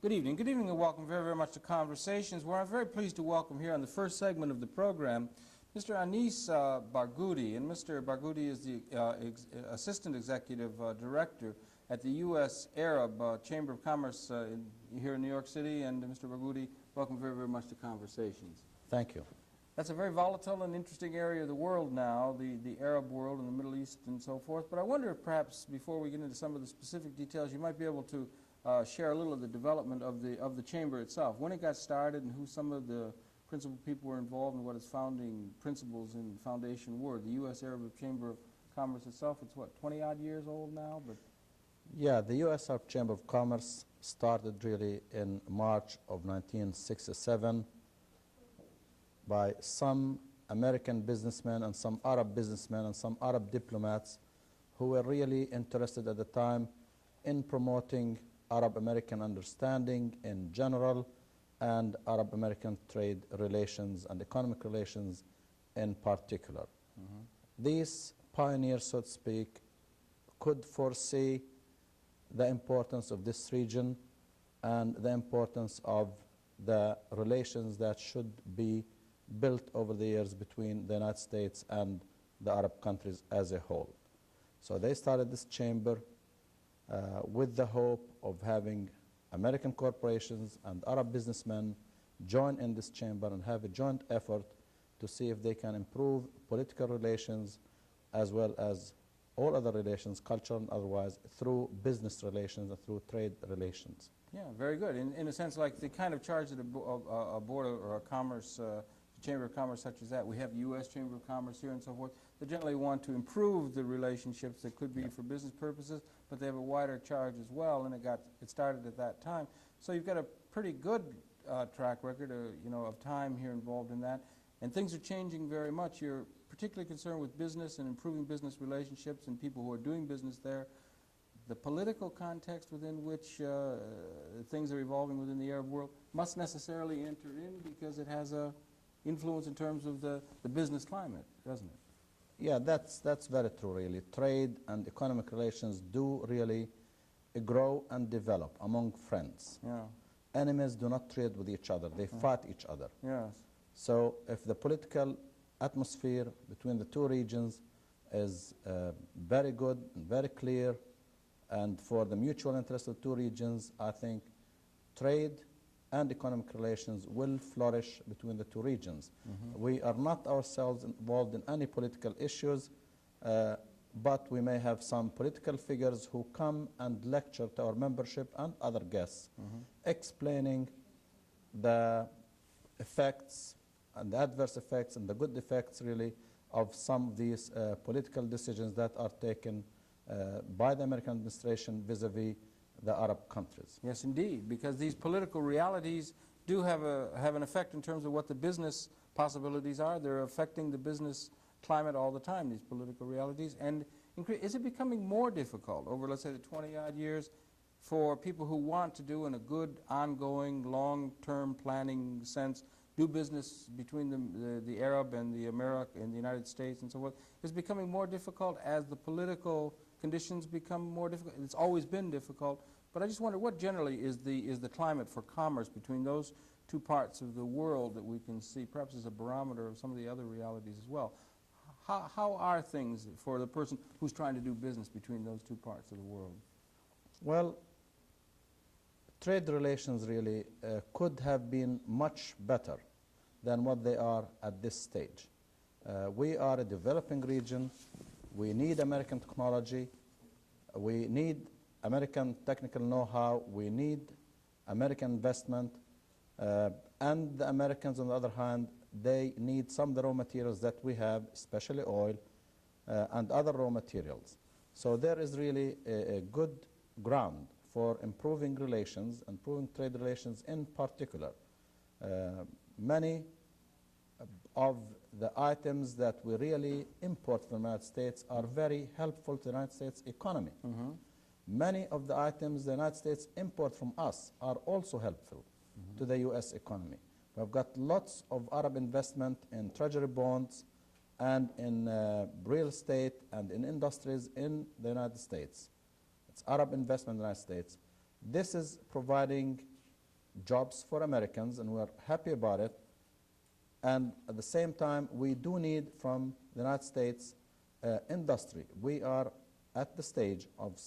Good evening. Good evening and welcome very, very much to Conversations, where I'm very pleased to welcome here on the first segment of the program Mr. Anis Barghouti. And Mr. Barghouti is the Assistant Executive Director at the U.S. Arab Chamber of Commerce here in New York City. And Mr. Barghouti, welcome very, very much to Conversations. Thank you. That's a very volatile and interesting area of the world now, the Arab world and the Middle East and so forth. But I wonder if perhaps before we get into some of the specific details, you might be able to share a little of the development of the chamber itself, when it got started and who some of the principal people were involved and what its founding principles and foundation were. The U.S. Arab Chamber of Commerce itself, it's what, 20-odd years old now? But yeah, the U.S. Arab Chamber of Commerce started really in March of 1967 by some American businessmen and some Arab businessmen and some Arab diplomats who were really interested at the time in promoting Arab-American understanding in general and Arab-American trade relations and economic relations in particular. These pioneers, so to speak, could foresee the importance of this region and the importance of the relations that should be built over the years between the United States and the Arab countries as a whole. So they started this chamber with the hope of having American corporations and Arab businessmen join in this chamber and have a joint effort to see if they can improve political relations as well as all other relations, cultural and otherwise, through business relations and through trade relations. yeah, very good. In a sense, like the kind of charge that a board or a commerce, Chamber of Commerce such as that, we have the U.S. Chamber of Commerce here and so forth, they generally want to improve the relationships that could be for business purposes, but they have a wider charge as well, and it started at that time. So you've got a pretty good track record of time here involved in that, and things are changing very much. You're particularly concerned with business and improving business relationships and people who are doing business there. The political context within which things are evolving within the Arab world must necessarily enter in because it has a influence in terms of the business climate, doesn't it? Yeah, that's very true, really. Trade and economic relations do really grow and develop among friends. Yeah. Enemies do not trade with each other. They fight each other. Yes. So if the political atmosphere between the two regions is very good and very clear, and for the mutual interest of the two regions, I think trade and economic relations will flourish between the two regions. We are not ourselves involved in any political issues, but we may have some political figures who come and lecture to our membership and other guests, explaining the effects and the adverse effects and the good effects, really, of some of these political decisions that are taken by the American administration vis-a-vis the Arab countries. Yes, indeed, because these political realities do have an effect in terms of what the business possibilities are. They're affecting the business climate all the time, these political realities. And is it becoming more difficult over, let's say, the 20-odd years for people who want to do, in a good, ongoing, long-term planning sense, do business between the Arab and the United States and so forth? Is it becoming more difficult as the political conditions become more difficult? It's always been difficult, but I just wonder what generally is the climate for commerce between those two parts of the world that we can see, perhaps as a barometer of some of the other realities as well. How are things for the person who's trying to do business between those two parts of the world? Well, trade relations really could have been much better than what they are at this stage. We are a developing region. We need American technology. We need American technical know-how. We need American investment. And the Americans, on the other hand, they need some of the raw materials that we have, especially oil and other raw materials. So there is really a good ground for improving relations, improving trade relations in particular. Many of the items that we really import from the United States are very helpful to the United States economy. Many of the items the United States import from us are also helpful to the U.S. economy. We've got lots of Arab investment in treasury bonds and in real estate and in industries in the United States. It's Arab investment in the United States. This is providing jobs for Americans, and we're happy about it. And at the same time, we do need from the United States industry. We are at the stage of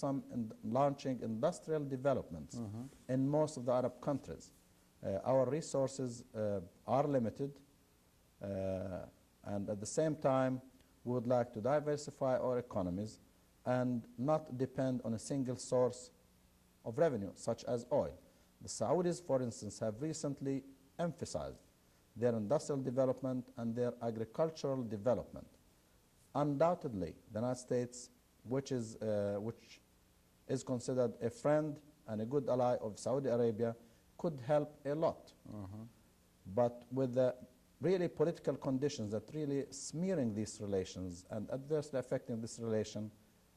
launching industrial developments in most of the Arab countries. Our resources are limited, and at the same time, we would like to diversify our economies and not depend on a single source of revenue, such as oil. The Saudis, for instance, have recently emphasized their industrial development and their agricultural development. Undoubtedly, the United States, which is considered a friend and a good ally of Saudi Arabia, could help a lot. But with the really political conditions that really smearing these relations and adversely affecting this relation,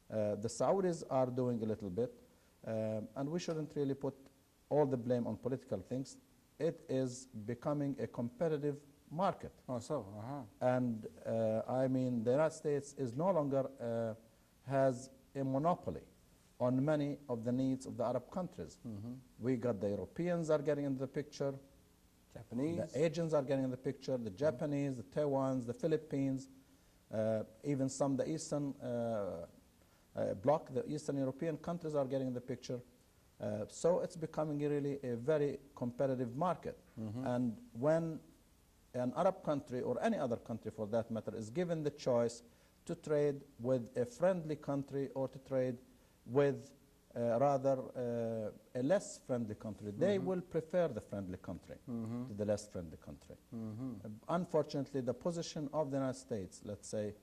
the Saudis are doing a little bit, and we shouldn't really put all the blame on political things. It is becoming a competitive market. Oh, so, And I mean, the United States is no longer has a monopoly on many of the needs of the Arab countries. We got the Europeans are getting into the picture, Japanese. the Asians are getting in the picture, the Japanese, the Taiwans, the Philippines, even some the Eastern bloc, the Eastern European countries are getting in the picture. So it's becoming really a very competitive market. And when an Arab country, or any other country for that matter, is given the choice to trade with a friendly country or to trade with rather a less friendly country, they will prefer the friendly country to the less friendly country. Unfortunately, the position of the United States, let's say,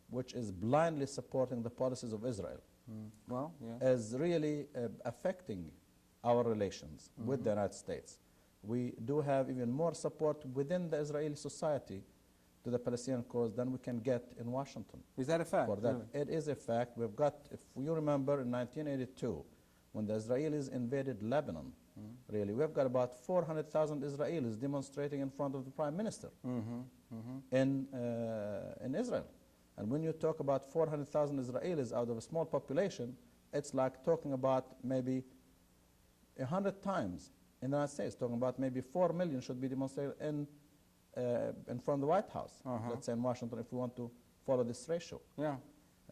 which is blindly supporting the policies of Israel, Well, yeah. is really affecting our relations with the United States. We do have even more support within the Israeli society to the Palestinian cause than we can get in Washington. Is that a fact? For that, Really? it is a fact. We've got, if you remember, in 1982, when the Israelis invaded Lebanon, really, we've got about 400,000 Israelis demonstrating in front of the Prime Minister in Israel. And when you talk about 400,000 Israelis out of a small population, it's like talking about maybe 100 times in the United States, talking about maybe 4 million should be demonstrated in front of the White House, let's say in Washington, if we want to follow this ratio. Yeah.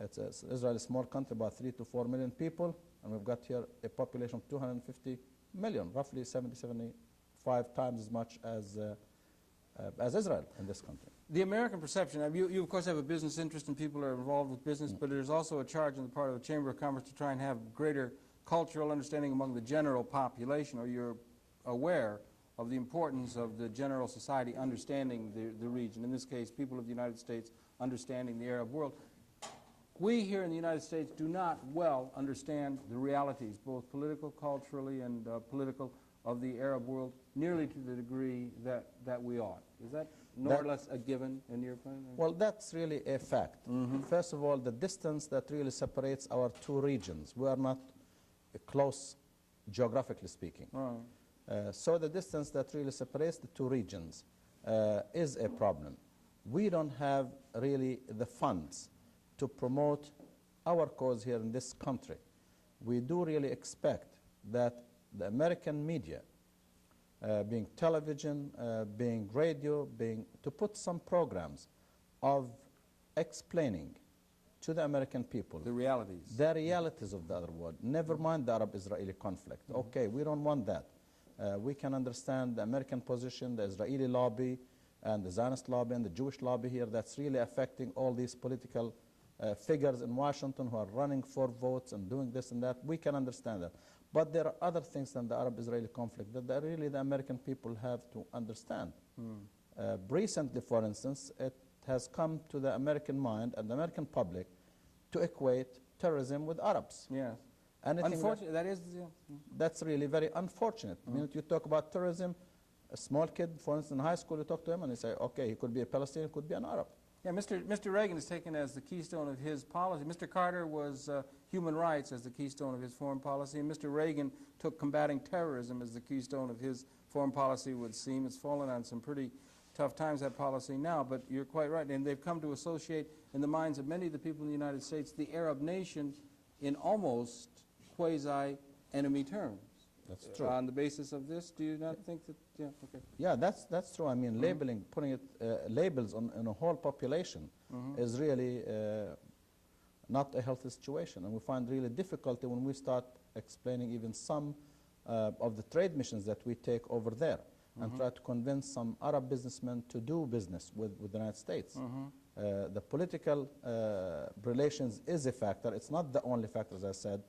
Israel is a small country, about 3 to 4 million people, and we've got here a population of 250 million, roughly 75 times as much as Israel in this country. The American perception, you of course have a business interest and people are involved with business, but there's also a charge on the part of the Chamber of Commerce to try and have greater cultural understanding among the general population, or you're aware of the importance of the general society understanding the region, in this case people of the United States understanding the Arab world. We here in the United States do not well understand the realities, both political, culturally, and political, of the Arab world nearly to the degree that we ought. Is that more or less a given in your opinion? Well, that's really a fact. First of all, the distance that really separates our two regions. We are not close, geographically speaking. So the distance that really separates the two regions is a problem. We don't have really the funds to promote our cause here in this country. We do really expect that the American media, being television, being radio, to put some programs of explaining to the American people The realities. the realities of the other world. Never mind the Arab-Israeli conflict. Okay, we don't want that. We can understand the American position, the Israeli lobby, and the Zionist lobby, and the Jewish lobby here that's really affecting all these political figures in Washington who are running for votes and doing this and that. We can understand that. But there are other things than the Arab-Israeli conflict that really the American people have to understand. Recently, for instance, it has come to the American mind and the American public to equate terrorism with Arabs. Yes. Unfortunately, that's really very unfortunate. When you talk about terrorism, a small kid, for instance, in high school, you talk to him and you say, okay, he could be a Palestinian, could be an Arab. Yeah, Mr. Reagan is taken as the keystone of his policy. Mr. Carter was human rights as the keystone of his foreign policy, and Mr. Reagan took combating terrorism as the keystone of his foreign policy, would seem. It's fallen on some pretty tough times, that policy now, but you're quite right. And they've come to associate in the minds of many of the people in the United States the Arab nation in almost quasi-enemy terms. That's true. on the basis of this? Do you not think that? Yeah. Okay. Yeah, that's true. I mean, labeling, putting it, labels on a whole population is really not a healthy situation, and we find really difficulty when we start explaining even some of the trade missions that we take over there and try to convince some Arab businessmen to do business with the United States. The political relations is a factor. It's not the only factor, as I said,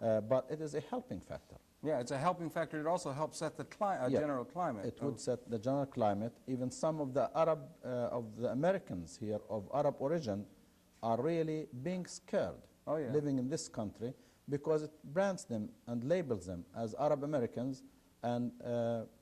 but it is a helping factor. Yeah, it's a helping factor. It also helps set the general climate. It would set the general climate. Even some of the Arab, of the Americans here of Arab origin are really being scared living in this country because it brands them and labels them as Arab Americans, and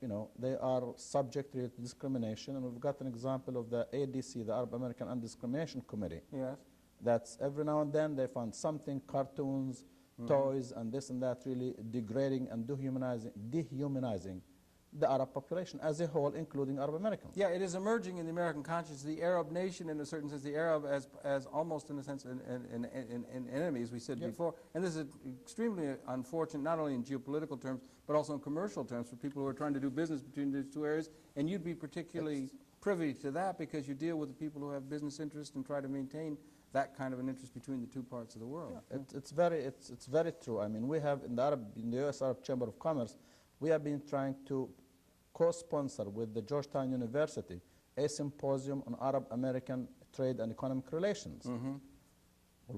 you know, they are subject to discrimination. And we've got an example of the ADC, the Arab American Anti-Discrimination Committee. Yes. That's every now and then they find something, cartoons, toys, and this and that, really degrading and dehumanizing the Arab population as a whole, including Arab Americans. Yeah, it is emerging in the American conscience, the Arab nation, in a certain sense, the Arab as almost, in a sense, an enemy, as we said before. And this is extremely unfortunate, not only in geopolitical terms, but also in commercial terms for people who are trying to do business between these two areas. And you'd be particularly privy to that because you deal with the people who have business interests and try to maintain that kind of an interest between the two parts of the world. Yeah, it's very true. I mean, we have in the U.S. Arab Chamber of Commerce, we have been trying to co-sponsor with the Georgetown University a symposium on Arab-American trade and economic relations. Well,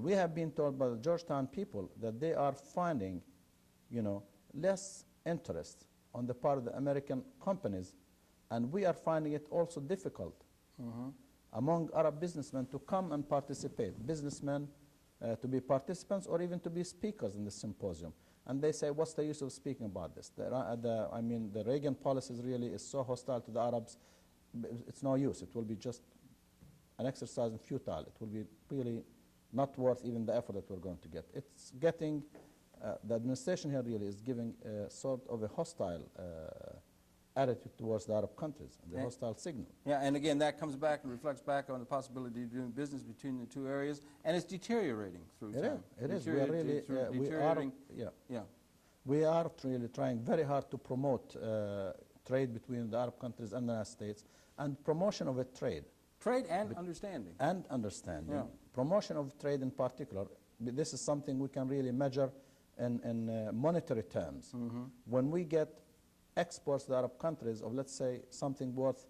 we have been told by the Georgetown people that they are finding, you know, less interest on the part of the American companies, and we are finding it also difficult among Arab businessmen to come and participate, businessmen to be participants or even to be speakers in the symposium. And they say, what's the use of speaking about this? I mean, the Reagan policies really is so hostile to the Arabs, it's no use. It will be just an exercise in futile. It will be really not worth even the effort that we're going to get. It's getting, the administration here really is giving sort of a hostile attitude towards the Arab countries, and the hostile signal. Yeah, and again, that comes back and reflects back on the possibility of doing business between the two areas, and it's deteriorating through time. It is. We are really, we are really trying very hard to promote trade between the Arab countries and the United States, and promotion of a trade. Trade and understanding. And understanding. Yeah. Promotion of trade in particular, this is something we can really measure in monetary terms. When we get exports to the Arab countries of, let's say, something worth,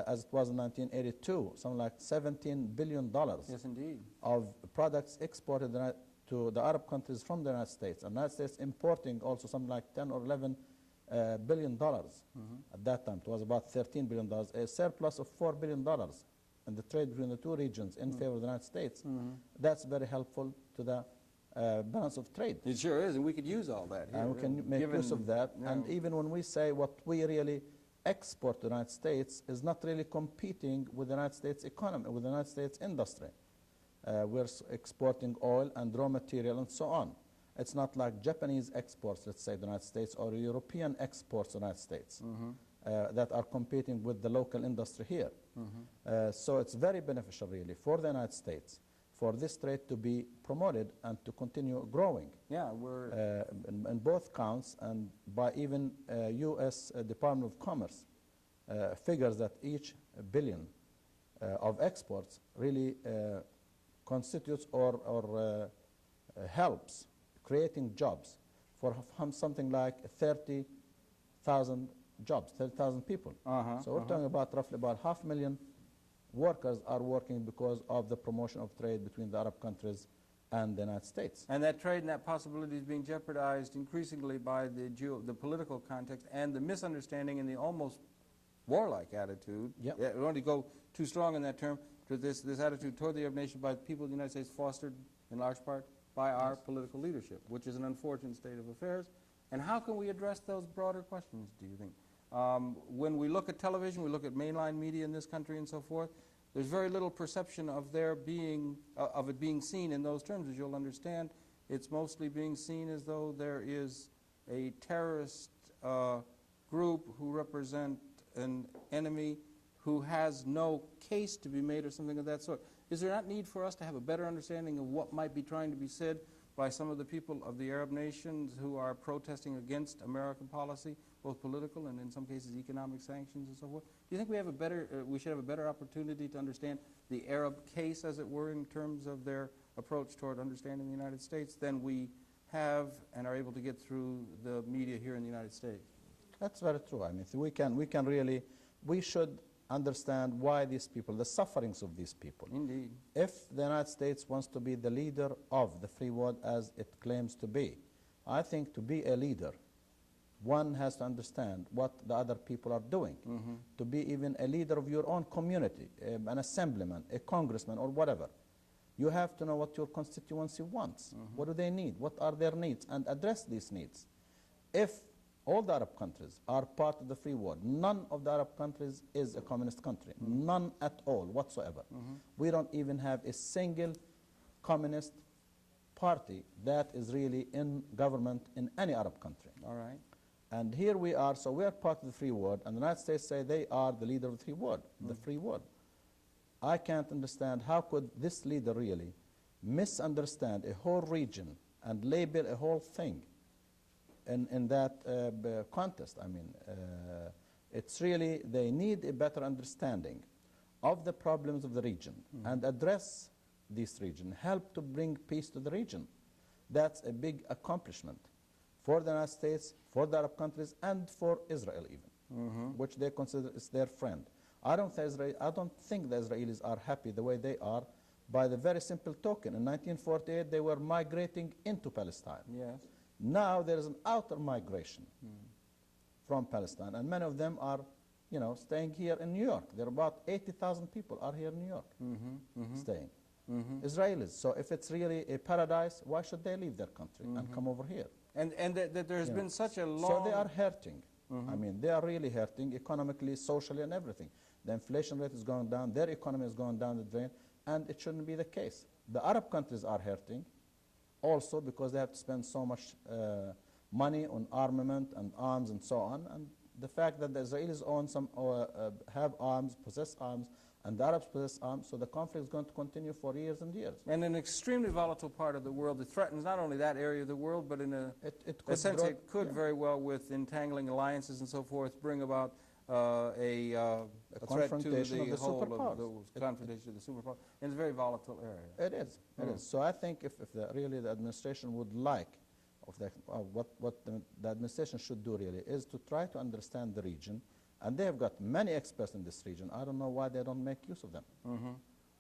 as it was in 1982, something like $17 billion yes, indeed. Of products exported to the Arab countries from the United States. And the United States importing also something like 10 or 11 billion dollars. At that time, it was about $13 billion, a surplus of $4 billion in the trade between the two regions in favor of the United States. That's very helpful to the balance of trade. It sure is, and we could use all that here. And we can make use of that. And even when we say what we really export to the United States is not really competing with the United States economy, with the United States industry. We're exporting oil and raw material and so on. It's not like Japanese exports, let's say, to the United States, or European exports to the United States that are competing with the local industry here. So it's very beneficial, really, for the United States for this trade to be promoted and to continue growing. Yeah, we're in both counts, and by even U.S. Department of Commerce figures that each billion of exports really constitutes or helps creating jobs for something like 30,000 jobs, 30,000 people. So we're talking about roughly about 500,000 workers are working because of the promotion of trade between the Arab countries and the United States. And that trade and that possibility is being jeopardized increasingly by the political context and the misunderstanding and the almost warlike attitude. Yep. We don't want to go too strong in that term, to this attitude toward the Arab nation by the people of the United States, fostered in large part by our political leadership, which is an unfortunate state of affairs. And how can we address those broader questions, do you think? When we look at television, we look at mainline media in this country and so forth, there's very little perception of it being seen in those terms. As you'll understand, it's mostly being seen as though there is a terrorist group who represent an enemy who has no case to be made or something of that sort. Is there not need for us to have a better understanding of what might be trying to be said by some of the people of the Arab nations who are protesting against American policy, both political and in some cases economic sanctions and so forth? Do you think we have a better, we should have a better opportunity to understand the Arab case, as it were, in terms of their approach toward understanding the United States than we have and are able to get through the media here in the United States? That's very true. I mean, we should understand why these people, the sufferings of these people. Indeed. If the United States wants to be the leader of the free world as it claims to be, I think to be a leader, one has to understand what the other people are doing. To be even a leader of your own community, an assemblyman, a congressman, or whatever, you have to know what your constituency wants. What do they need? What are their needs? And address these needs. If all the Arab countries are part of the free world, none of the Arab countries is a communist country. None at all whatsoever. We don't even have a single communist party that is really in government in any Arab country. All right. And here we are, so we are part of the free world, and the United States say they are the leader of the free world. The free world. I can't understand how could this leader really misunderstand a whole region and label a whole thing in that contest. I mean, it's really, they need a better understanding of the problems of the region and address this region, help to bring peace to the region. That's a big accomplishment for the United States, for the Arab countries, and for Israel even, which they consider is their friend. I don't think the Israelis are happy the way they are by the very simple token. In 1948, they were migrating into Palestine. Yes. Now there is an outer migration from Palestine, and many of them are, you know, staying here in New York. There are about 80,000 people are here in New York staying. Israelis. So if it's really a paradise, why should they leave their country and come over here? And that there has been such a long... So they are hurting. I mean, they are really hurting economically, socially, and everything. The inflation rate is going down, their economy is going down the drain, and it shouldn't be the case. The Arab countries are hurting also because they have to spend so much money on armament and arms and so on, and the fact that the Israelis own some, have arms, possess arms, and the Arabs possess arms, so the conflict is going to continue for years and years. And an extremely volatile part of the world that threatens not only that area of the world, but in a sense it could very well, with entangling alliances and so forth, bring about a threat to the whole of the confrontation of the superpowers. And it's a very volatile area. It is. It is. So I think if really the administration would like, what the administration should do really is to try to understand the region. And they have got many experts in this region. I don't know why they don't make use of them.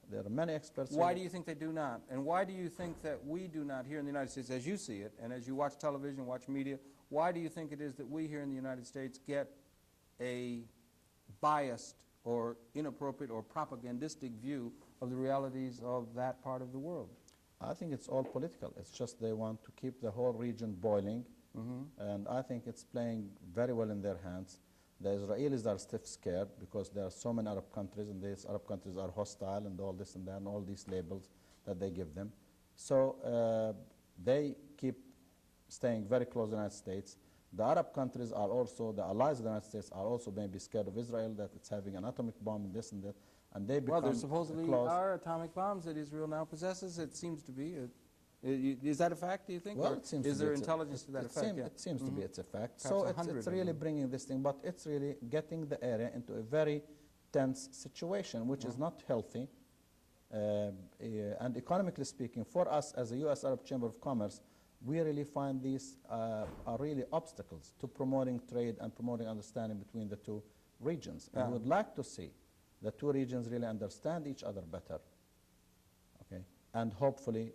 There are many experts. Why do you think they do not? And why do you think that we do not here in the United States, as you see it, and as you watch television, watch media, why do you think it is that we here in the United States get a biased or inappropriate or propagandistic view of the realities of that part of the world? I think it's all political. It's just they want to keep the whole region boiling. And I think it's playing very well in their hands. The Israelis are stiff scared because there are so many Arab countries, and these Arab countries are hostile and all this and that and all these labels that they give them. So they keep staying very close to the United States. The Arab countries are also, the allies of the United States are also maybe scared of Israel, that it's having an atomic bomb and this and that. And they become well, there supposedly close. are atomic bombs that Israel now possesses. It seems to be. Is that a fact, do you think? Well, or it seems is to there be intelligence to that effect? It seems to be it's a fact. Perhaps so it's really bringing this thing, but it's really getting the area into a very tense situation, which is not healthy. And economically speaking, for us as a U.S. Arab Chamber of Commerce, we really find these are really obstacles to promoting trade and promoting understanding between the two regions. And we would like to see the two regions really understand each other better, okay, and hopefully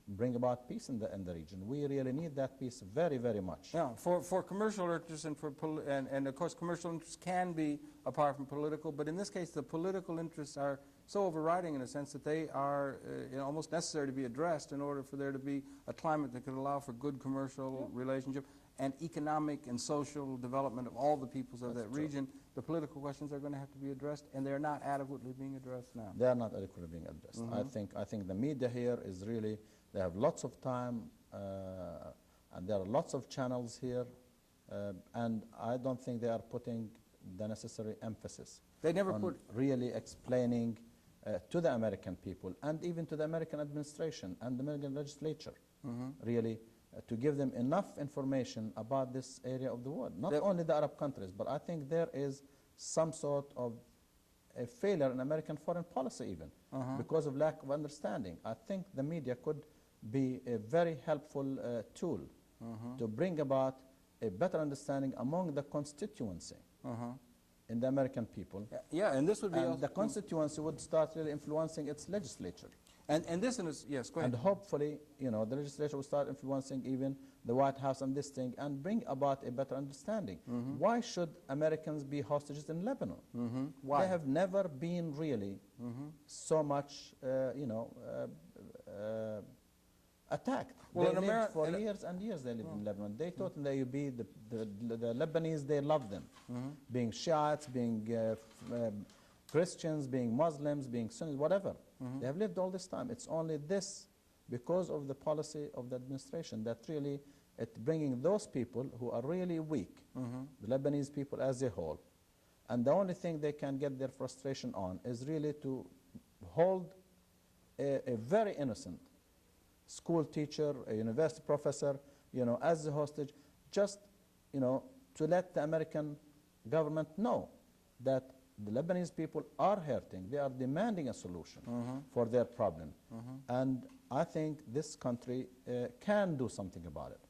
bring about peace in the region. We really need that peace very, very much. Yeah, for commercial interests and and of course commercial interests can be apart from political, but in this case the political interests are so overriding in a sense that they are almost necessary to be addressed in order for there to be a climate that could allow for good commercial relationship and economic and social development of all the peoples of that region. The political questions are going to have to be addressed, and they're not adequately being addressed now. They are not adequately being addressed. I think the media here is really, they have lots of time, and there are lots of channels here, and I don't think they are putting the necessary emphasis. They never on really explaining to the American people and even to the American administration and the American legislature really, to give them enough information about this area of the world. Not That- only the Arab countries, but I think there is some sort of a failure in American foreign policy even because of lack of understanding. I think the media could be a very helpful tool to bring about a better understanding among the constituency in the American people. Yeah, and this would be And also, the constituency would start really influencing its legislature. and this is, yes, go ahead. And hopefully, you know, the legislature will start influencing even the White House on this thing and bring about a better understanding. Why should Americans be hostages in Lebanon? Why? They have never been really so much, you know, attacked. Well, in they lived Ameri- for in- years and years they lived in Lebanon. They thought in the AUB, the Lebanese, they loved them. Being Shiites, being Christians, being Muslims, being Sunnis, whatever. They have lived all this time. It's only this, because of the policy of the administration, that really it's bringing those people who are really weak, the Lebanese people as a whole, and the only thing they can get their frustration on is really to hold a very innocent school teacher, a university professor, you know, as a hostage, just, you know, to let the American government know that the Lebanese people are hurting. They are demanding a solution for their problem. And I think this country can do something about it.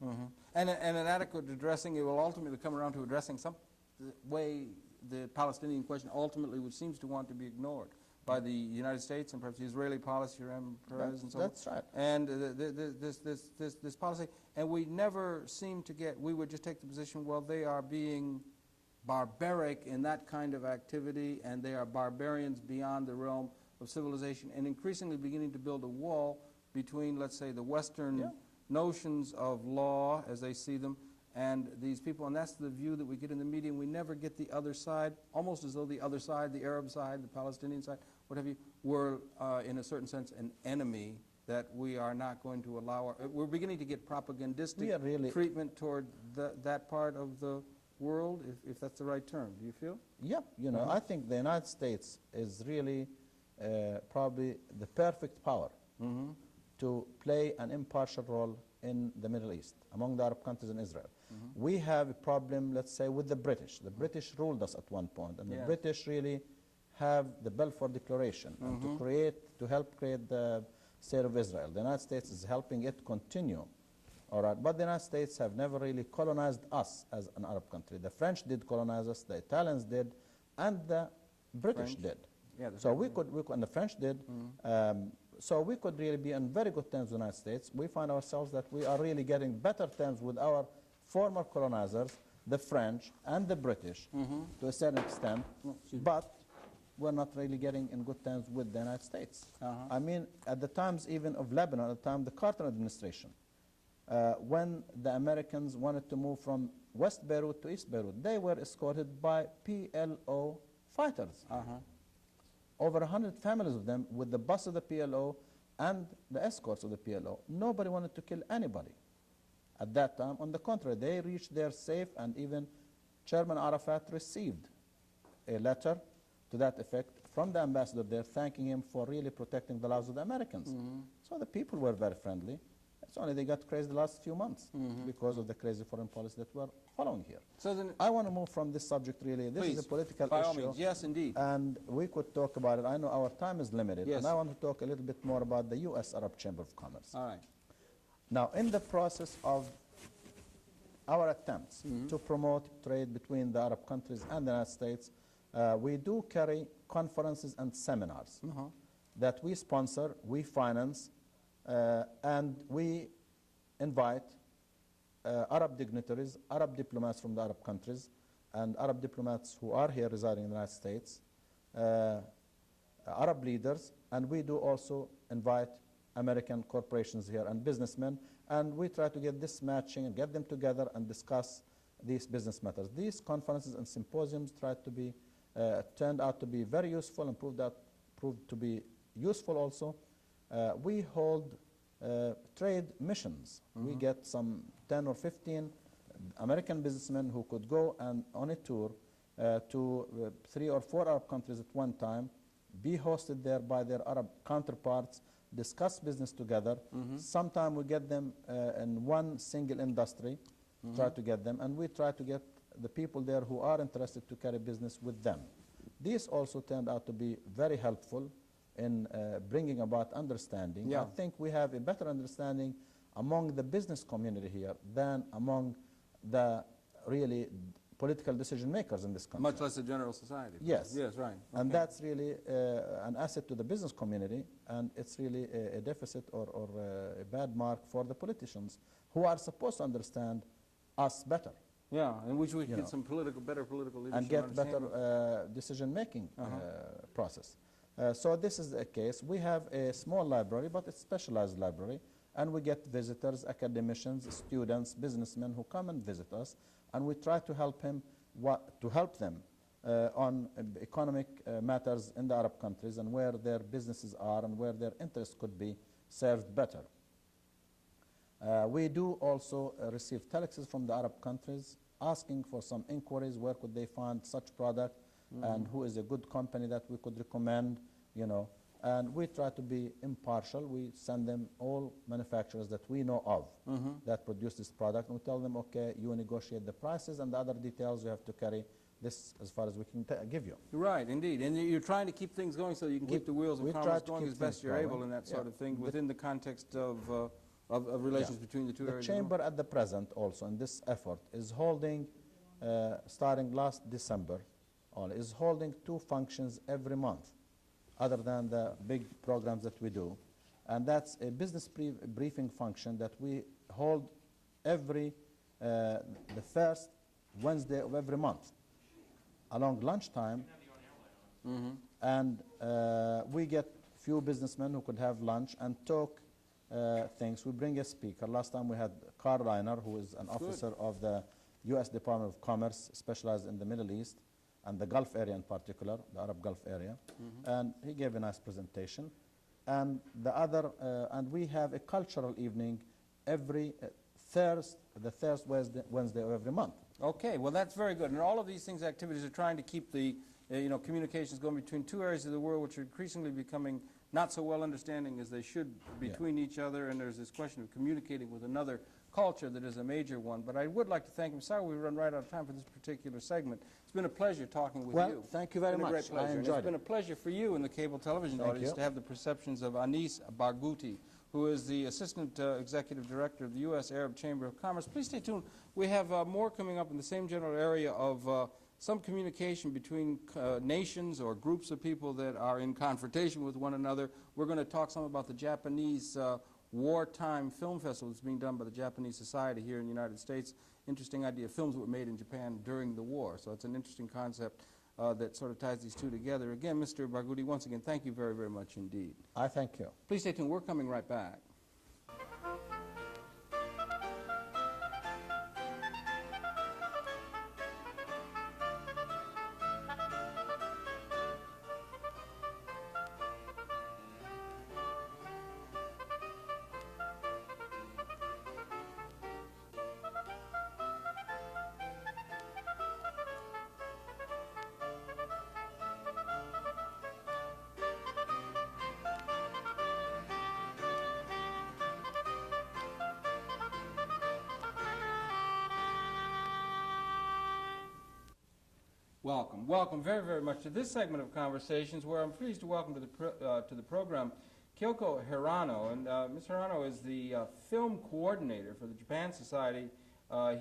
And an adequate addressing, it will ultimately come around to addressing some the way the Palestinian question ultimately, which seems to want to be ignored by the United States and perhaps the Israeli policy around Perez and so on. That's right. And this policy, and we never seem to get, we would just take the position, well, they are being barbaric in that kind of activity, and they are barbarians beyond the realm of civilization, and increasingly beginning to build a wall between, let's say, the Western notions of law as they see them and these people. And that's the view that we get in the media, and we never get the other side, almost as though the other side, the Arab side, the Palestinian side, what have you, were in a certain sense an enemy that we are not going to allow. We're beginning to get propagandistic treatment toward that part of the world, if that's the right term. Do you feel? Yeah, you know, I think the United States is really probably the perfect power to play an impartial role in the Middle East, among the Arab countries and Israel. We have a problem, let's say, with the British. The British ruled us at one point, and the British really have the Balfour Declaration and to help create the State of Israel. The United States is helping it continue. All right, but the United States have never really colonized us as an Arab country. The French did colonize us, the Italians did, and the British did. Yeah, so we could, and the French did. So we could really be on very good terms with the United States. We find ourselves that we are really getting better terms with our former colonizers, the French and the British, to a certain extent, but we're not really getting in good terms with the United States. I mean, at the times even of Lebanon, at the time the Carter administration, when the Americans wanted to move from West Beirut to East Beirut, they were escorted by PLO fighters. Over 100 families of them with the bus of the PLO and the escorts of the PLO. Nobody wanted to kill anybody at that time. On the contrary, they reached there safe, and even Chairman Arafat received a letter to that effect from the ambassador there, thanking him for really protecting the lives of the Americans. So the people were very friendly. It's only they got crazy the last few months because of the crazy foreign policy that we're following here. So then I want to move from this subject really. This is a political by issue. all means. Yes, indeed. And we could talk about it. I know our time is limited. Yes. And I want to talk a little bit more about the U.S. Arab Chamber of Commerce. All right. Now, in the process of our attempts to promote trade between the Arab countries and the United States, we do carry conferences and seminars that we sponsor, we finance, and we invite Arab dignitaries, Arab diplomats from the Arab countries, and Arab diplomats who are here residing in the United States, Arab leaders, and we do also invite American corporations here and businessmen, and we try to get this matching and get them together and discuss these business matters. These conferences and symposiums turned out to be very useful and proved to be useful also. We hold trade missions. We get some 10 or 15 American businessmen who could go and on a tour to 3 or 4 Arab countries at one time, be hosted there by their Arab counterparts, discuss business together. Sometimes we get them in one single industry, try to get them, and we try to get the people there who are interested to carry business with them. These also turned out to be very helpful in bringing about understanding. Yeah. I think we have a better understanding among the business community here than among the really political decision makers in this country. Much less the general society. Yes. Yes, right. And Okay. that's really an asset to the business community, and it's really a deficit or a bad mark for the politicians who are supposed to understand us better Yeah, and which we You get know, some better political leadership. and get understanding. better decision-making process. So this is the case. We have a small library, but it's a specialized library, and we get visitors, academicians, students, businessmen who come and visit us, and we try to help them on economic matters in the Arab countries and where their businesses are and where their interests could be served better. We do also receive telexes from the Arab countries asking for some inquiries, where could they find such product and who is a good company that we could recommend, you know. And we try to be impartial. We send them all manufacturers that we know of that produce this product, and we tell them, okay, you negotiate the prices and the other details you have to carry this as far as we can give you. Right, indeed. And you're trying to keep things going so you can keep the wheels of we try commerce to going keep as best things you're able going. and that sort Yeah. of thing within the context of relations between the two The areas. Chamber at the present also in this effort is holding, starting last December, is holding 2 functions every month, other than the big programs that we do. And that's a business briefing function that we hold every, the first Wednesday of every month, along lunchtime. And we get few businessmen who could have lunch and talk things. We bring a speaker. Last time we had Carl Reiner, who is an officer of the U.S. Department of Commerce, specialized in the Middle East and the Gulf area in particular, the Arab Gulf area. And he gave a nice presentation. And the other, and we have a cultural evening every the third Wednesday of every month. Okay, well that's very good. And all of these things, activities, are trying to keep the communications going between two areas of the world which are increasingly becoming not so well understanding as they should between each other. And there's this question of communicating with another culture that is a major one. But I would like to thank him. Sorry we run right out of time for this particular segment. It's been a pleasure talking with you. Well, thank you very much. Great pleasure. I And enjoyed it's been a pleasure for you in the cable television Thank audience you. to have the perceptions of Anis Barghouti, who is the Assistant Executive Director of the U.S. Arab Chamber of Commerce. Please stay tuned. We have more coming up in the same general area of some communication between nations or groups of people that are in confrontation with one another. We're going to talk some about the Japanese wartime film festival that's being done by the Japanese Society here in the United States. Interesting idea. Films that were made in Japan during the war. So it's an interesting concept that sort of ties these two together. Again, Mr. Barghouti, once again, thank you very, very much indeed. I thank you. Please stay tuned. We're coming right back. Welcome, welcome very, very much to this segment of Conversations, where I'm pleased to welcome to the program Kyoko Hirano. And Ms. Hirano is the film coordinator for the Japan Society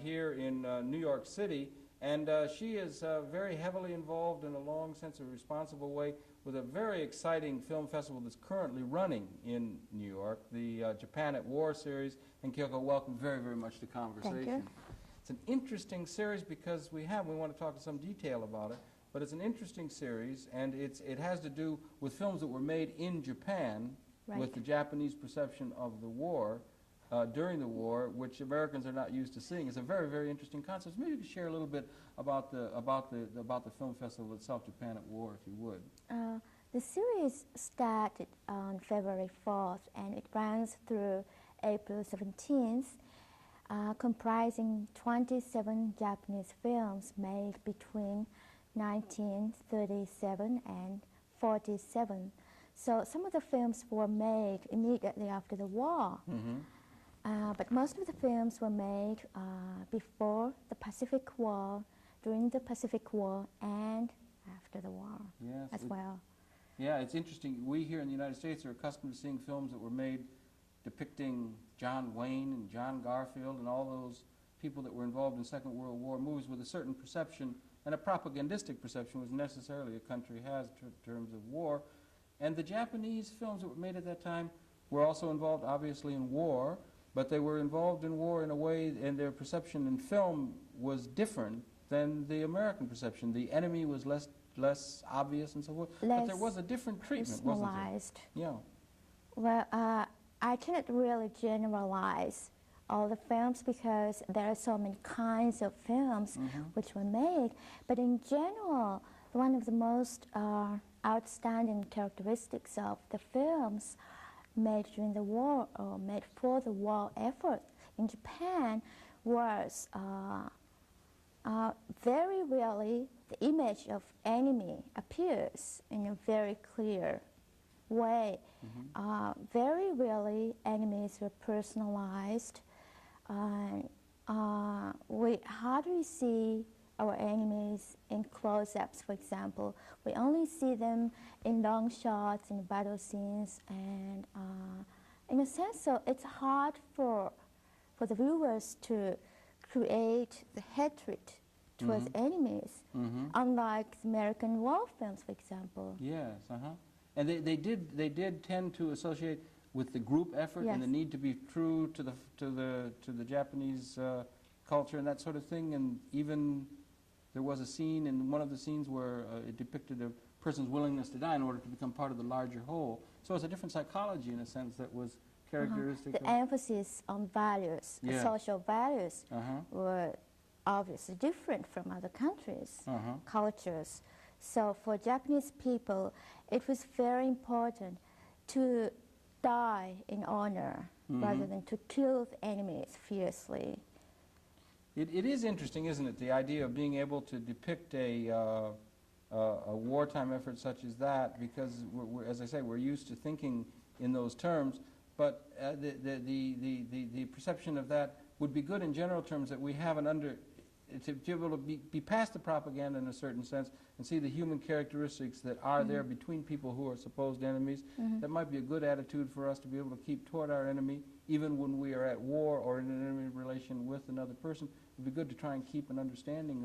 here in New York City. And she is very heavily involved in a long sense of responsible way with a very exciting film festival that's currently running in New York, the Japan at War series. And Kyoko, welcome very, very much to Conversation. Thank you. It's an interesting series because we want to talk in some detail about it, but it's an interesting series, and it has to do with films that were made in Japan with the Japanese perception of the war, during the war, which Americans are not used to seeing. It's a very, very interesting concept. Maybe you could share a little bit about the film festival itself, Japan at War, if you would. The series started on February 4th, and it runs through April 17th. Comprising 27 Japanese films made between 1937 and 47. So some of the films were made immediately after the war. But most of the films were made before the Pacific War, during the Pacific War, and after the war as well. Yeah, it's interesting. We here in the United States are accustomed to seeing films that were made depicting John Wayne and John Garfield and all those people that were involved in Second World War movies with a certain perception, and a propagandistic perception, which necessarily a country has in terms of war. And the Japanese films that were made at that time were also involved, obviously, in war, but they were involved in war in a way, and their perception in film was different than the American perception. The enemy was less obvious and so forth, but there was a different treatment, wasn't there? Yeah. Well, I cannot really generalize all the films because there are so many kinds of films which were made. But in general, one of the most outstanding characteristics of the films made during the war or made for the war effort in Japan was very rarely the image of enemy appears in a very clear way. Very rarely enemies were personalized. We hardly see our enemies in close-ups, for example. We only see them in long shots, in battle scenes, and in a sense, so it's hard for the viewers to create the hatred towards enemies, unlike the American war films, for example. Yes, and they did tend to associate with the group effort and the need to be true to the Japanese culture and that sort of thing. And even there was a scene in one of the scenes where it depicted a person's willingness to die in order to become part of the larger whole. So it's a different psychology in a sense that was characteristic. The emphasis on values, social values, were obviously different from other countries, cultures. So for Japanese people, it was very important to die in honor rather than to kill the enemies fiercely. It is interesting, isn't it, the idea of being able to depict a wartime effort such as that, because, as I say, we're used to thinking in those terms, but the perception of that would be good in general terms, that we have to be able to be past the propaganda in a certain sense and see the human characteristics that are there between people who are supposed enemies. That might be a good attitude for us to be able to keep toward our enemy, even when we are at war or in an enemy relation with another person. It would be good to try and keep an understanding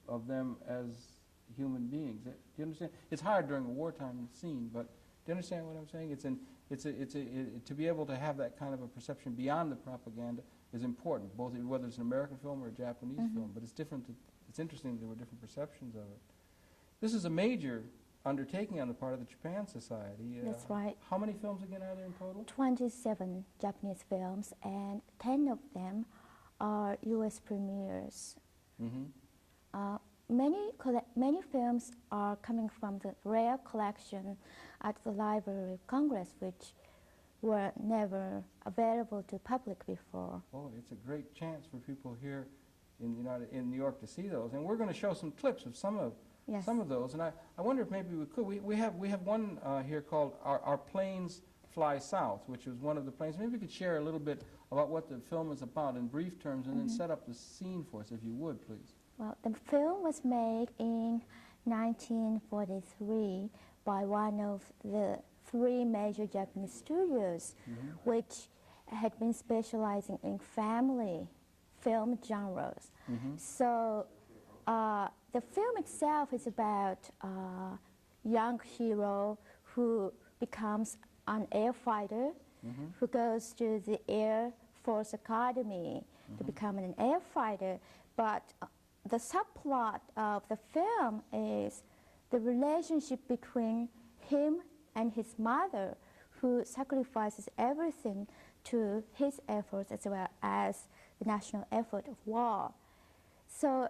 of them as human beings. Do you understand? It's hard during a wartime scene, but do you understand what I'm saying? To be able to have that kind of a perception beyond the propaganda is important, both whether it's an American film or a Japanese film. But it's different. It's interesting that there were different perceptions of it. This is a major undertaking on the part of the Japan Society. That's right. How many films again are there in total? 27 Japanese films, and 10 of them are U.S. premieres. Many films are coming from the rare collection at the Library of Congress, which were never available to public before. Oh, it's a great chance for people here in New York to see those, and we're going to show some clips of some of those. And I wonder if maybe we could. We have one here called Our Planes Fly South, which was one of the planes. Maybe we could share a little bit about what the film is about in brief terms, and then set up the scene for us, if you would, please. Well, the film was made in 1943 by one of the 3 major Japanese studios, which had been specializing in family film genres. So the film itself is about a young hero who becomes an air fighter, who goes to the Air Force Academy to become an air fighter. But the subplot of the film is the relationship between him and his mother, who sacrifices everything to his efforts as well as the national effort of war. So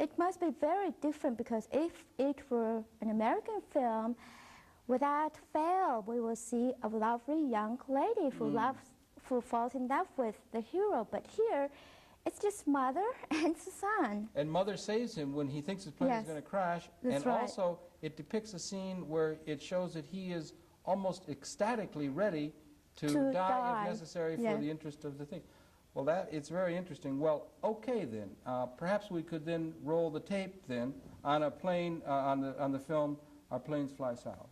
it must be very different, because if it were an American film, without fail, we will see a lovely young lady who falls in love with the hero. But here, it's just mother and son. And mother saves him when he thinks his plane is going to crash. That's and right. Also, it depicts a scene where it shows that he is almost ecstatically ready to To die die. if necessary for Yeah. the interest of the thing. Well, it's very interesting. Well, okay then. Perhaps we could then roll the tape then on a plane, on the film, Our Planes Fly South.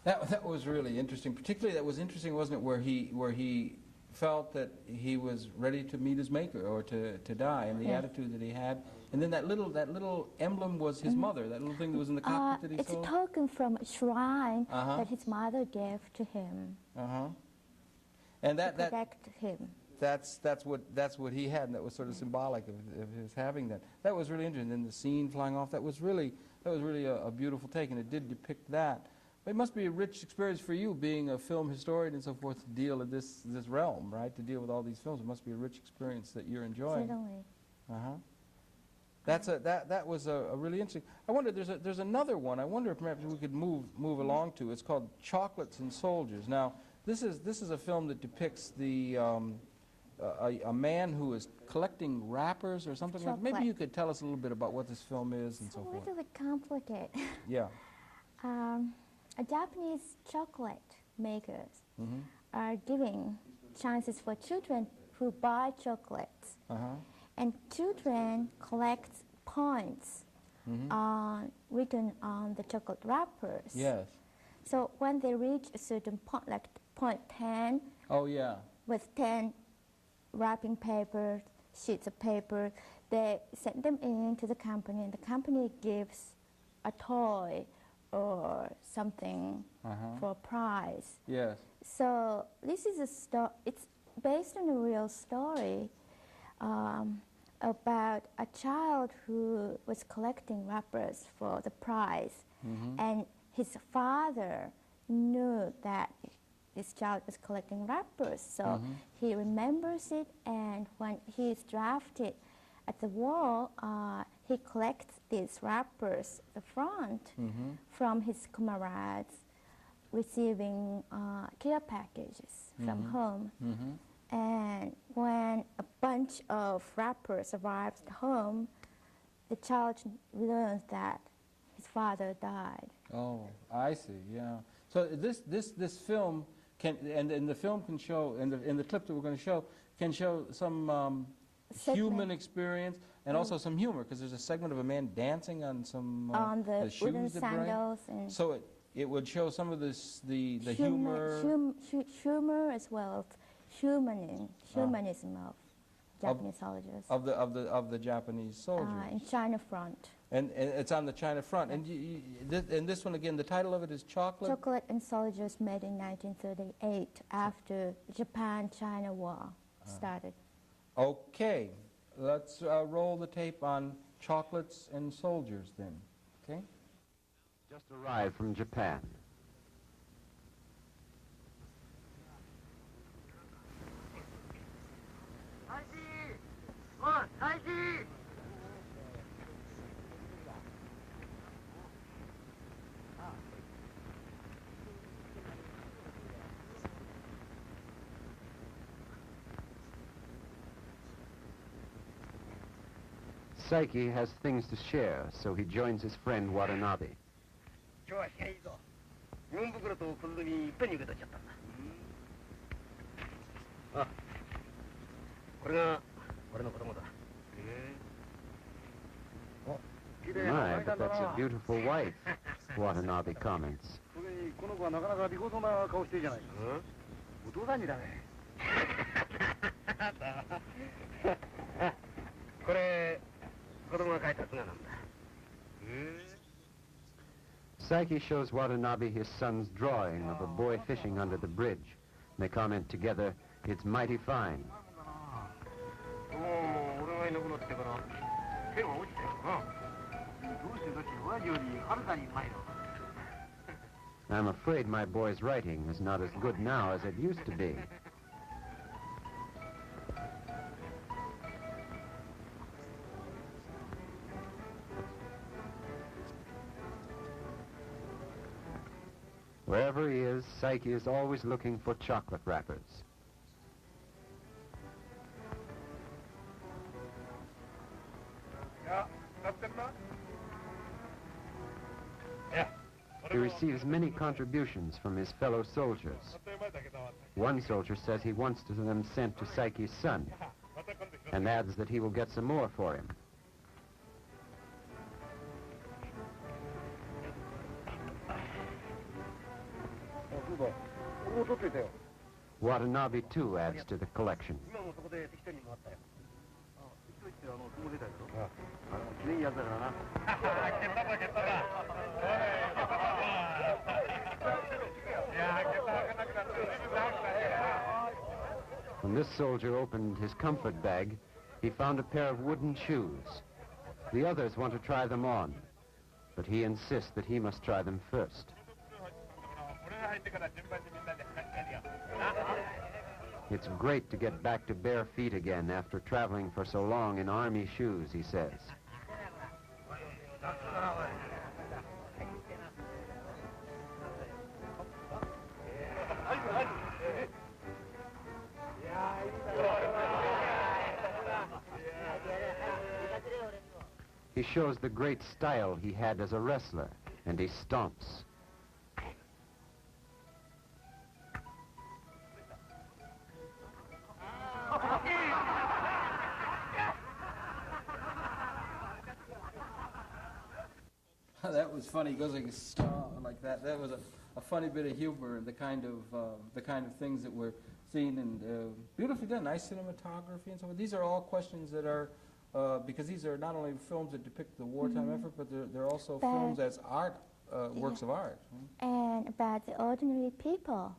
That was really interesting. Particularly, that was interesting, wasn't it, where he felt that he was ready to meet his maker or to die, and the Yeah. attitude that he had. And then that little emblem was his mother. That little thing that was in the cockpit that he It's a saw. token from a shrine Uh-huh. that his mother gave to him Uh huh. And to that protect him. that's what he had, and that was sort of symbolic of his having that. That was really interesting. And the scene flying off, that was really a beautiful take, and it did depict that. But it must be a rich experience for you, being a film historian and so forth, to deal in this realm, right? To deal with all these films, it must be a rich experience that you're enjoying. Certainly. That was a really interesting. I wonder, there's another one. I wonder if perhaps we could move along to. It's called Chocolates and Soldiers. Now, this is a film that depicts the a man who is collecting wrappers or something like that. Maybe you could tell us a little bit about what this film is and so It's a forth. little bit complicated. Yeah. Japanese chocolate makers are giving chances for children who buy chocolates. And children collect points written on the chocolate wrappers. Yes. So when they reach a certain point, like point 10, Oh, yeah. with 10 wrapping papers, sheets of paper, they send them in to the company, and the company gives a toy or something for a prize. Yes. So this is it's based on a real story about a child who was collecting wrappers for the prize, and his father knew that this child was collecting wrappers, so he remembers it, and when he is drafted at the war, he collects these wrappers at the front from his comrades, receiving care packages from home. And when a bunch of wrappers arrives at home, the child learns that his father died. Oh, I see. Yeah. So this film can, and the film can show, in the clip that we're going to show, can show some human experience and also some humor, because there's a segment of a man dancing on some On the shoes wooden that break. sandals. And So it would show some of the humor. humor as well as humanism of Japanese soldiers. Of the Japanese soldiers. In China front. And it's on the China front. And and this one again, the title of it is Chocolate? Chocolate and Soldiers, made in 1938 after the Japan-China War started. Okay, let's roll the tape on Chocolates and Soldiers then, okay? Just arrived from Japan. Saiki has things to share, so he joins his friend Watanabe. 今日は気がいいぞ。2本袋と小包いっぺんに受け取っちゃったんだ。あ、これが俺の子供だ。My, but that's a beautiful wife, Watanabe comments. それにこの子はなかなか利口そうな顔してるじゃないか。お父さんにだね。これ子供が描いた姿なんだ。Saiki shows Watanabe his son's drawing of a boy fishing under the bridge. They comment together, it's mighty fine. 俺がいなくなってから手が落ちたよな。どうしてだって親父よりはるかにうまいの。I'm afraid my boy's writing is not as good now as it used to be. Wherever he is, Saiki is always looking for chocolate wrappers. He receives many contributions from his fellow soldiers. One soldier says he wants them sent to Saiki's son, and adds that he will get some more for him. Watanabe too adds to the collection. When this soldier opened his comfort bag, he found a pair of wooden shoes. The others want to try them on, but he insists that he must try them first. It's great to get back to bare feet again after traveling for so long in army shoes, he says. He shows the great style he had as a wrestler, and he stomps. That was funny. He goes like a star like that. That was a funny bit of humor, and the kind of things that we're seeing, and beautifully done, nice cinematography and so on. These are all questions that are because these are not only films that depict the wartime effort, but they're also films as art, works of art. And about the ordinary people.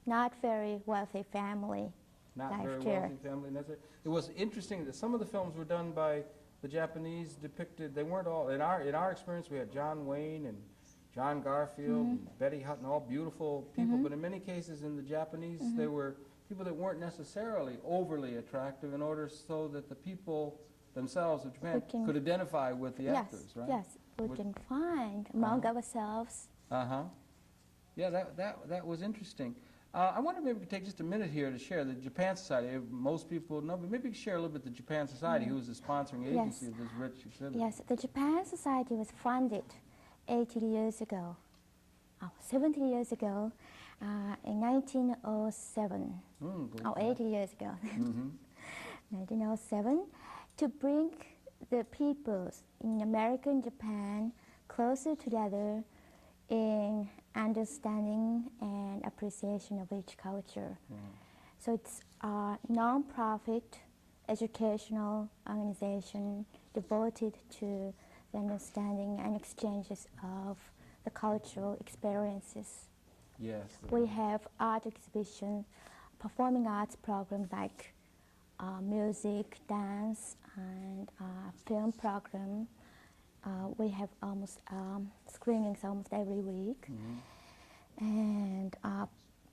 Not very wealthy family. Not very wealthy family necessarily. It was interesting that some of the films were done by the Japanese depicted, they weren't all, in our experience we had John Wayne and John Garfield and Betty Hutton, all beautiful people, but in many cases in the Japanese they were people that weren't necessarily overly attractive in order so that the people themselves of Japan could identify with the actors, right? Yes, we can find among ourselves. Yeah, that was interesting. I wonder maybe we could take just a minute here to share the Japan Society. Most people know, but maybe you could share a little bit the Japan Society, who is the sponsoring agency of this rich exhibit. Yes, the Japan Society was founded 80 years ago, 70 years ago, in 1907, 80 years ago, 1907, to bring the peoples in America and Japan closer together in understanding and appreciation of each culture. So it's a non-profit educational organization devoted to the understanding and exchanges of the cultural experiences. Yes. We have art exhibition, performing arts programs like music, dance, and film program. We have almost screenings almost every week. And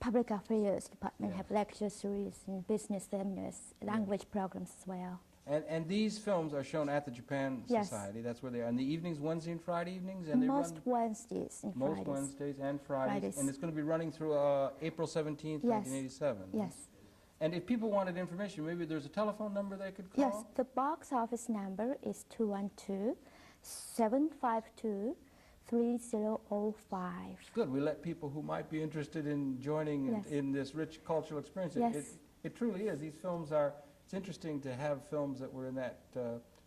public affairs department have lecture series and business seminars, language programs as well. And these films are shown at the Japan Society. That's where they are. In the evenings, Wednesday and Friday evenings? And Most Wednesdays and Fridays. Most Wednesdays and Fridays. And it's going to be running through April 17th, 1987. Yes. And if people wanted information, maybe there's a telephone number they could call? Yes, the box office number is 212-752-3005. Good. We let people who might be interested in joining in this rich cultural experience. It truly is. These films are, it's interesting to have films that were in that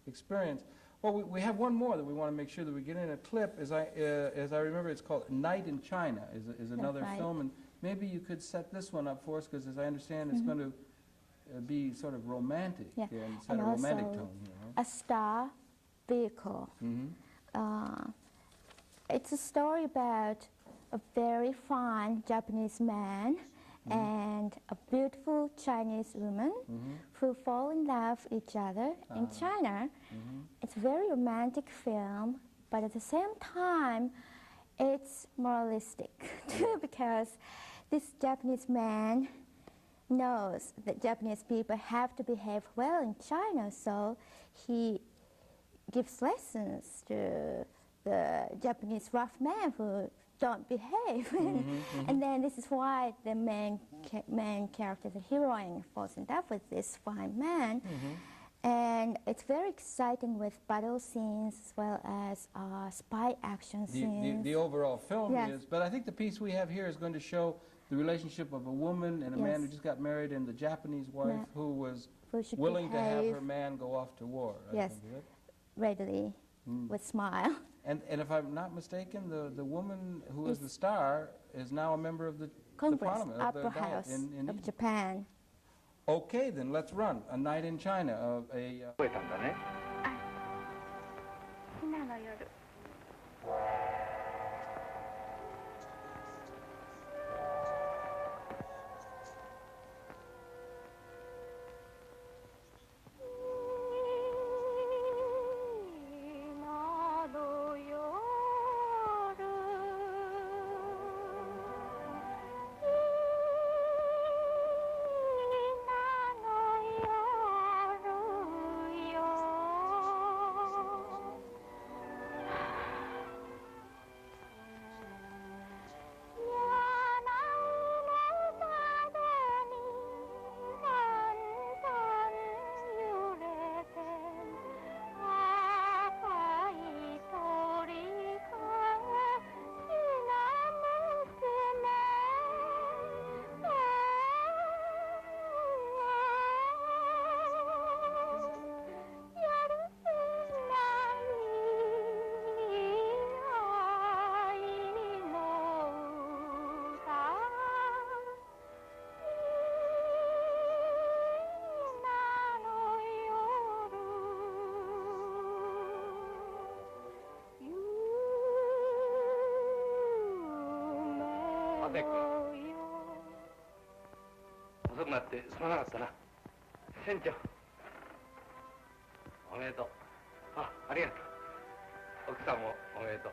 experience. Well, we have one more that we want to make sure that we get in a clip. As I remember, it's called Night in China is another film. And maybe you could set this one up for us, because as I understand, it's going to be sort of romantic. And set a romantic tone here. A star vehicle. It's a story about a very fine Japanese man and a beautiful Chinese woman who fall in love with each other in China. It's a very romantic film, but at the same time, it's moralistic too, because this Japanese man knows that Japanese people have to behave well in China, so he gives lessons to the Japanese rough men who don't behave. And then this is why the main character, the heroine, falls in love with this fine man. And it's very exciting with battle scenes as well as spy action scenes. The overall film is, but I think the piece we have here is going to show the relationship of a woman and a man who just got married, and the Japanese wife who was willing to have her man go off to war. Readily, with smile. And if I'm not mistaken, the woman who is the star is now a member of the Congress, Parliament, Upper House of Japan. Okay, then let's run A Night in China. て遅くなってすまなかったな。船長、おめでとう。ありがとう。奥さんもおめでとう。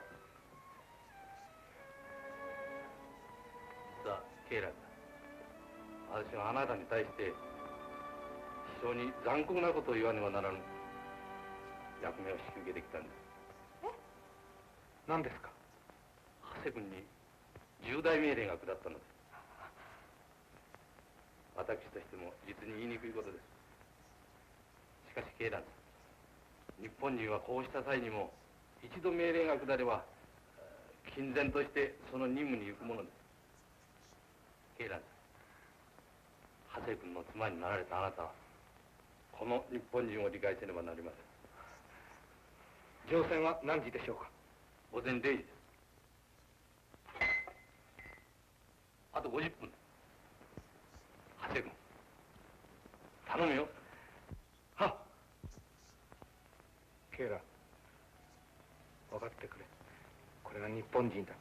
実はケイランだ。私はあなたに対して非常に残酷なことを言わねばならぬ役目を引き受けてきたんです。何ですか？長谷君に重大命令が下ったのです。私としても実に言いにくいことです。しかしケイランさん、日本人はこうした際にも一度命令が下れば金然としてその任務に行くものです。ケイランさん、長谷君の妻になられたあなたはこの日本人を理解せねばなりません。乗船は何時でしょうか？午前0時です。あと50分。長谷君、頼むよ。はっ。ケイラ、分かってくれ。これが日本人だ。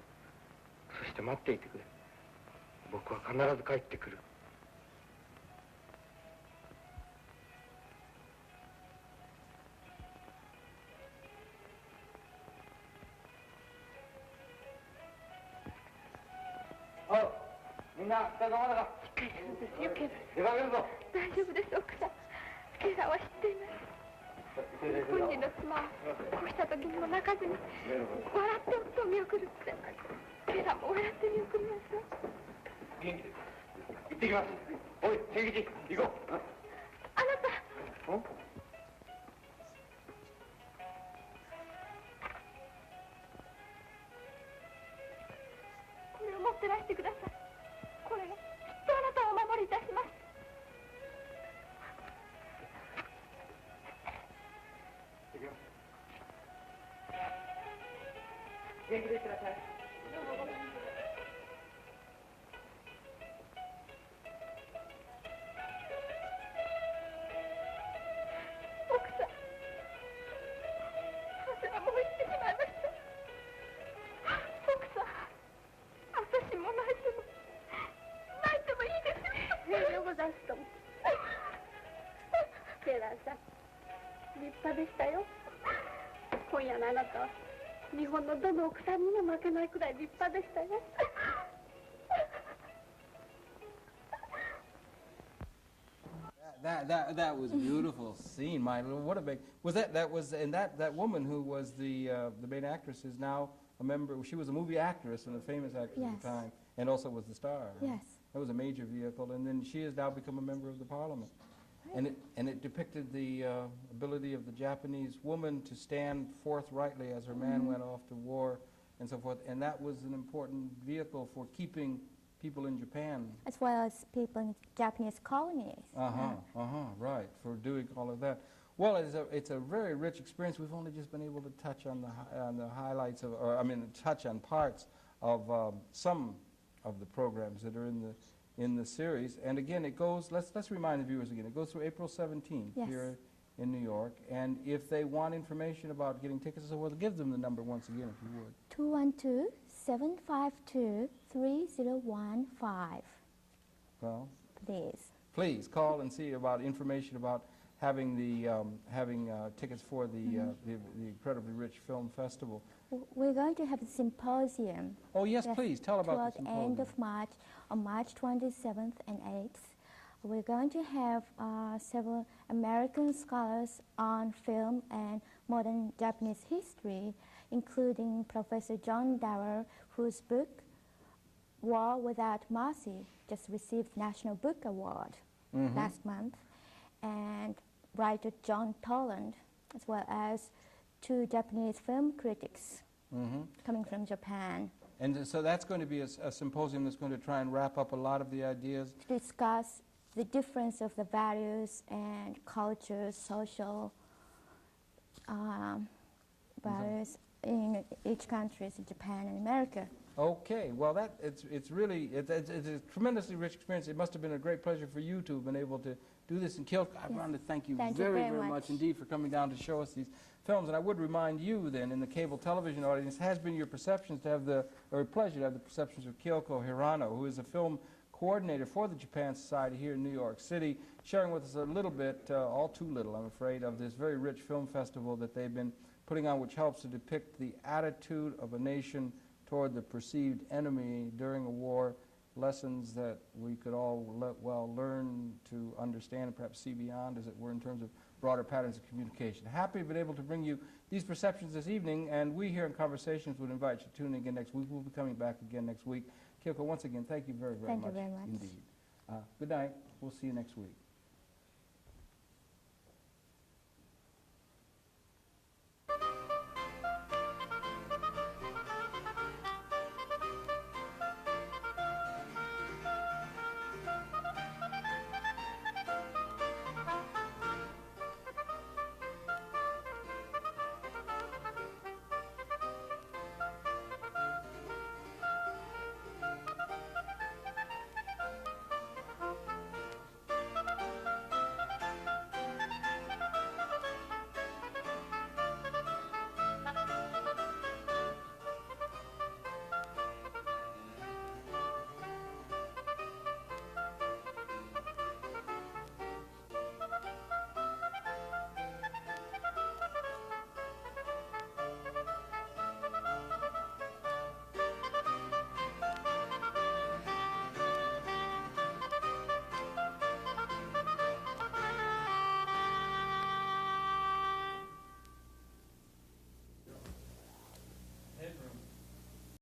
そして待っていてくれ。僕は必ず帰ってくる。みんな、お疲れ様だか。しっかりするんですよ、ケイラ。出かけるぞ。大丈夫です、奥さん。ケイラは知っています。日本人の妻はこうした時にも泣かずに笑って夫を見送るって。ケイラも笑って見送りますわ。元気です。行ってきます。おい、千吉、行こう。あなた。これを持ってらしてください。これがきっとあなたをお守りいたします。元気でいってらっしゃい。奥さん、汗はもう行ってしまいました。奥さん、私も泣いてもいいですよ。ようござんすとも。ケイランさん、立派でしたよ。今夜のあなたは日本のどの奥さんにも負けないくらい立派でしたよ。That was a beautiful scene. My Lord, what a big was that? That woman who was the main actress is now a member. She was a movie actress and a famous actress at the Yes. time, and also was the star. Yes. That was a major vehicle, and then she has now become a member of the parliament. And it depicted the ability of the Japanese woman to stand forthrightly as her man went off to war and so forth. And that was an important vehicle for keeping people in Japan. As well as people in Japanese colonies. Right, for doing all of that. Well, it's a very rich experience. We've only just been able to touch on the highlights of, or I mean, touch on parts of some of the programs that are in the series. And again, it goes, let's remind the viewers again, it goes through April 17th Yes. here in New York. And if they want information about getting tickets, so we'll give them the number once again, if you would. 212-752-3015. Well, Please. call and see about information about having tickets for the incredibly rich film festival. We're going to have a symposium. Oh yes, please tell about Toward the the symposium. end of March, on March 27th and 8th. We're going to have several American scholars on film and modern Japanese history, including Professor John Darrow, whose book, War Without Mercy, just received National Book Award last month, and writer John Toland, as well as 2 Japanese film critics coming from Japan. And so that's going to be a symposium that's going to try and wrap up a lot of the ideas. To discuss the difference of the values and cultures, social values in each country, Japan and America. Okay, well it's really it's a tremendously rich experience. It must have been a great pleasure for you to have been able to do this in Kyoko. I wanted to thank you Thank you very, very very much much indeed for coming down to show us these films. And I would remind you then, in the cable television audience, it has been your perceptions to have the, or a pleasure to have the perceptions of Kyoko Hirano, who is a film coordinator for the Japan Society here in New York City, sharing with us a little bit, all too little, I'm afraid, of this very rich film festival that they've been putting on, which helps to depict the attitude of a nation toward the perceived enemy during a war, lessons that we could all well learn to understand and perhaps see beyond, as it were, in terms of broader patterns of communication. Happy to be able to bring you these perceptions this evening, and we here in Conversations would invite you to tune in again next week. We'll be coming back again next week. Kyoko, once again, thank you very, very much. Thank you very much. Indeed. Good night. We'll see you next week.